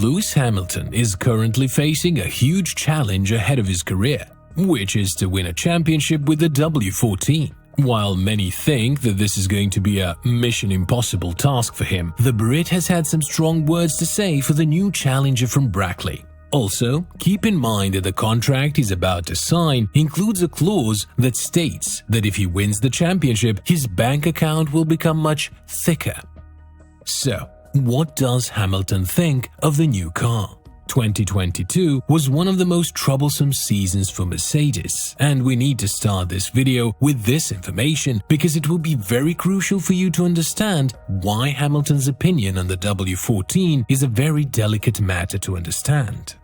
Lewis Hamilton is currently facing a huge challenge ahead of his career, which is to win a championship with the W14. While many think that this is going to be a mission impossible task for him, the Brit has had some strong words to say for the new challenger from Brackley. Also, keep in mind that the contract he's about to sign includes a clause that states that if he wins the championship, his bank account will become much thicker. So, what does Hamilton think of the new car? 2022 was one of the most troublesome seasons for Mercedes, and we need to start this video with this information because it will be very crucial for you to understand why Hamilton's opinion on the W14 is a very delicate matter to understand.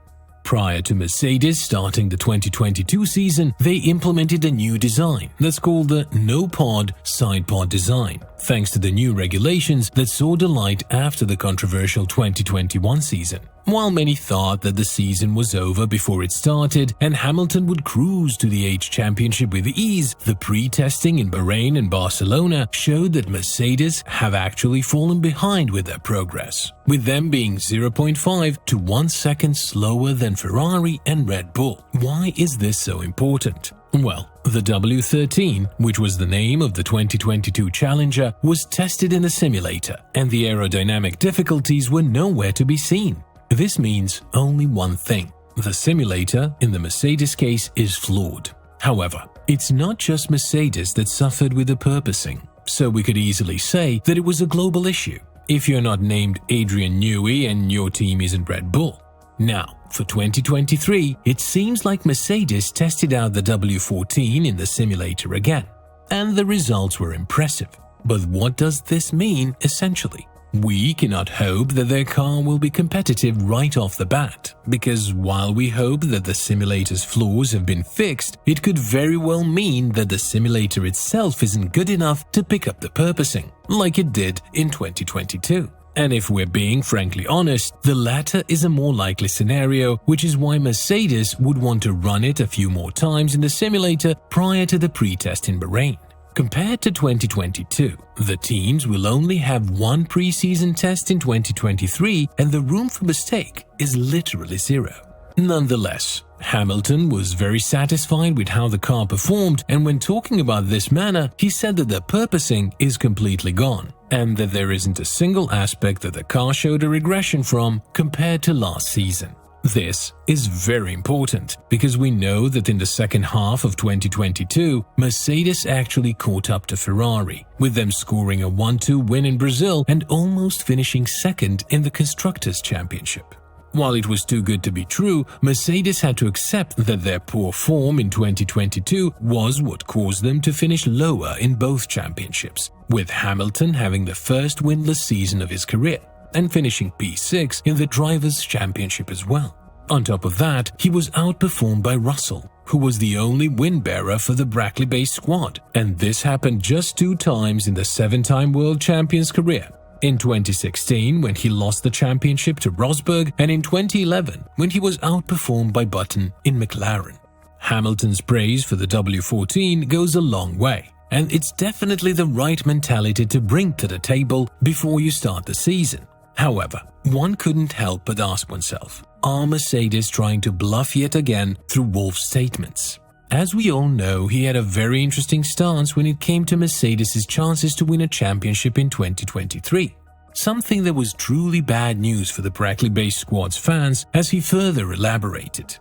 Prior to Mercedes starting the 2022 season, they implemented a new design that's called the no-pod side-pod design, thanks to the new regulations that saw daylight after the controversial 2021 season. While many thought that the season was over before it started and Hamilton would cruise to the H Championship with ease, the pre-testing in Bahrain and Barcelona showed that Mercedes have actually fallen behind with their progress, with them being 0.5 to 1 second slower than Ferrari and Red Bull. Why is this so important? Well, the W13, which was the name of the 2022 Challenger, was tested in the simulator, and the aerodynamic difficulties were nowhere to be seen. This means only one thing: the simulator, in the Mercedes case, is flawed. However, it's not just Mercedes that suffered with the purposing, so we could easily say that it was a global issue, if you're not named Adrian Newey and your team isn't Red Bull. Now, for 2023, it seems like Mercedes tested out the W14 in the simulator again, and the results were impressive. But what does this mean essentially? We cannot hope that their car will be competitive right off the bat, because while we hope that the simulator's flaws have been fixed, it could very well mean that the simulator itself isn't good enough to pick up the purposing, like it did in 2022. And if we're being frankly honest, the latter is a more likely scenario, which is why Mercedes would want to run it a few more times in the simulator prior to the pre-test in Bahrain. Compared to 2022, the teams will only have one pre-season test in 2023, and the room for mistake is literally zero. Nonetheless, Hamilton was very satisfied with how the car performed, and when talking about this manner, he said that the purposing is completely gone, and that there isn't a single aspect that the car showed a regression from compared to last season. This is very important because we know that in the second half of 2022, Mercedes actually caught up to Ferrari, with them scoring a 1-2 win in Brazil and almost finishing second in the Constructors' Championship. While it was too good to be true, Mercedes had to accept that their poor form in 2022 was what caused them to finish lower in both championships, with Hamilton having the first winless season of his career and finishing P6 in the Drivers' Championship as well. On top of that, he was outperformed by Russell, who was the only win-bearer for the Brackley-based squad, and this happened just 2 times in the 7-time world champion's career. In 2016, when he lost the championship to Rosberg, and in 2011, when he was outperformed by Button in McLaren. Hamilton's praise for the W14 goes a long way, and it's definitely the right mentality to bring to the table before you start the season. However, one couldn't help but ask oneself, are Mercedes trying to bluff yet again through Wolff's statements? As we all know, he had a very interesting stance when it came to Mercedes' chances to win a championship in 2023. Something that was truly bad news for the Brackley-based squad's fans, as he further elaborated.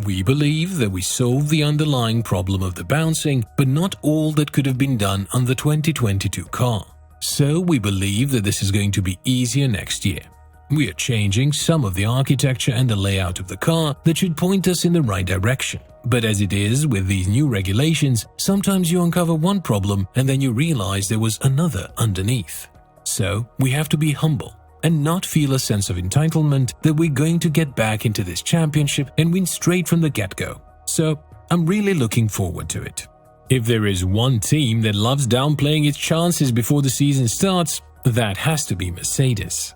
We believe that we solved the underlying problem of the bouncing, but not all that could have been done on the 2022 car. So we believe that this is going to be easier next year. We are changing some of the architecture and the layout of the car that should point us in the right direction. But as it is with these new regulations, sometimes you uncover one problem and then you realize there was another underneath. So we have to be humble and not feel a sense of entitlement that we're going to get back into this championship and win straight from the get-go. So I'm really looking forward to it. If there is one team that loves downplaying its chances before the season starts, that has to be Mercedes.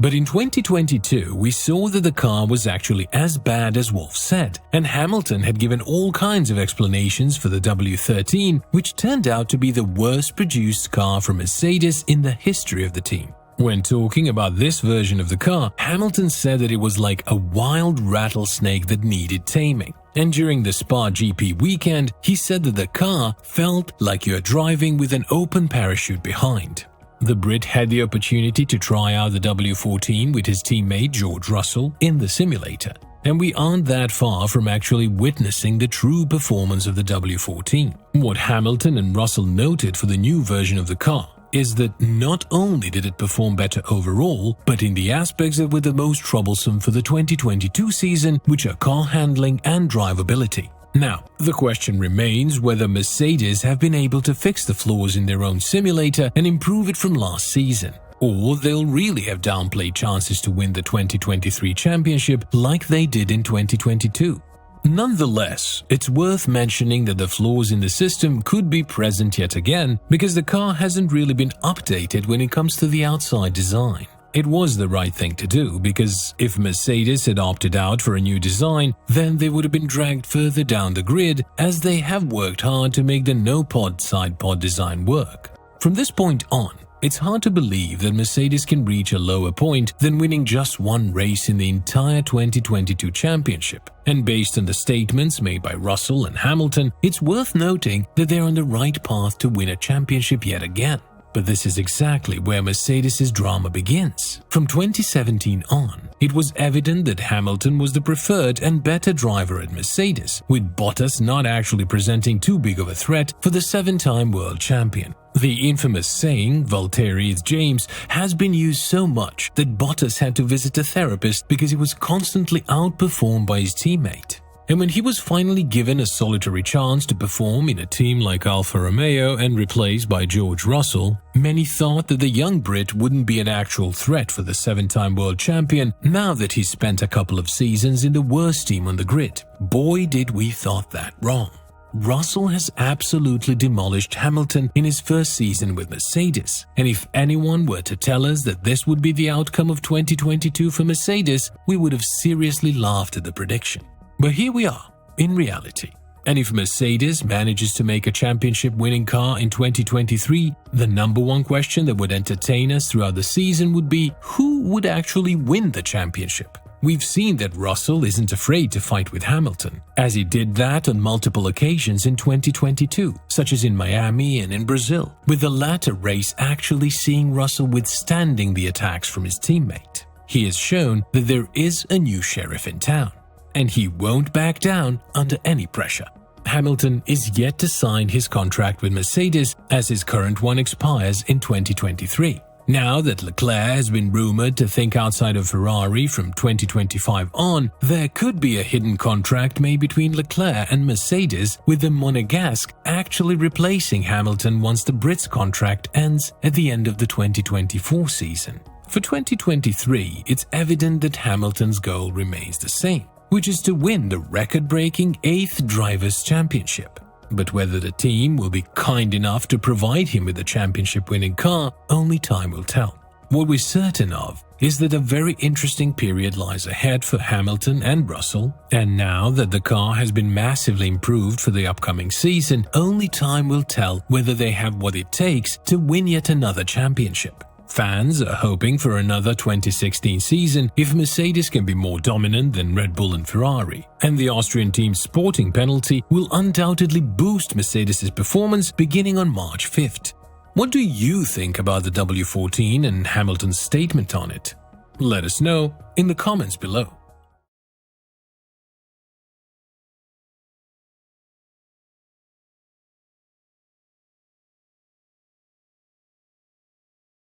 But in 2022, we saw that the car was actually as bad as Wolff said, and Hamilton had given all kinds of explanations for the W13, which turned out to be the worst produced car from Mercedes in the history of the team. When talking about this version of the car, Hamilton said that it was like a wild rattlesnake that needed taming. And during the Spa GP weekend, he said that the car felt like you are driving with an open parachute behind. The Brit had the opportunity to try out the W14 with his teammate George Russell in the simulator, and we aren't that far from actually witnessing the true performance of the W14. What Hamilton and Russell noted for the new version of the car is that not only did it perform better overall, but in the aspects that were the most troublesome for the 2022 season, which are car handling and drivability. Now, the question remains whether Mercedes have been able to fix the flaws in their own simulator and improve it from last season, or they'll really have downplayed chances to win the 2023 championship like they did in 2022. Nonetheless, it's worth mentioning that the flaws in the system could be present yet again because the car hasn't really been updated when it comes to the outside design. It was the right thing to do because if Mercedes had opted out for a new design, then they would have been dragged further down the grid as they have worked hard to make the no-pod side-pod design work. From this point on, it's hard to believe that Mercedes can reach a lower point than winning just one race in the entire 2022 championship. And based on the statements made by Russell and Hamilton, it's worth noting that they're on the right path to win a championship yet again. But this is exactly where Mercedes' drama begins. From 2017 on, it was evident that Hamilton was the preferred and better driver at Mercedes, with Bottas not actually presenting too big of a threat for the 7-time world champion. The infamous saying, Valtteri is James, has been used so much that Bottas had to visit a therapist because he was constantly outperformed by his teammate. And when he was finally given a solitary chance to perform in a team like Alfa Romeo and replaced by George Russell, many thought that the young Brit wouldn't be an actual threat for the 7-time world champion now that he's spent a couple of seasons in the worst team on the grid. Boy, did we thought that wrong. Russell has absolutely demolished Hamilton in his first season with Mercedes, and if anyone were to tell us that this would be the outcome of 2022 for Mercedes, we would have seriously laughed at the prediction. But here we are, in reality. And if Mercedes manages to make a championship-winning car in 2023, the number one question that would entertain us throughout the season would be who would actually win the championship? We've seen that Russell isn't afraid to fight with Hamilton, as he did that on multiple occasions in 2022, such as in Miami and in Brazil, with the latter race actually seeing Russell withstanding the attacks from his teammate. He has shown that there is a new sheriff in town, and he won't back down under any pressure. Hamilton is yet to sign his contract with Mercedes as his current one expires in 2023. Now that Leclerc has been rumored to think outside of Ferrari from 2025 on, there could be a hidden contract made between Leclerc and Mercedes, with the Monegasque actually replacing Hamilton once the Brit's contract ends at the end of the 2024 season. For 2023, it's evident that Hamilton's goal remains the same, which is to win the record-breaking 8th Drivers' Championship. But whether the team will be kind enough to provide him with a championship-winning car, only time will tell. What we're certain of is that a very interesting period lies ahead for Hamilton and Russell, and now that the car has been massively improved for the upcoming season, only time will tell whether they have what it takes to win yet another championship. Fans are hoping for another 2016 season if Mercedes can be more dominant than Red Bull and Ferrari, and the Austrian team's sporting penalty will undoubtedly boost Mercedes' performance beginning on March 5th. What do you think about the W14 and Hamilton's statement on it? Let us know in the comments below.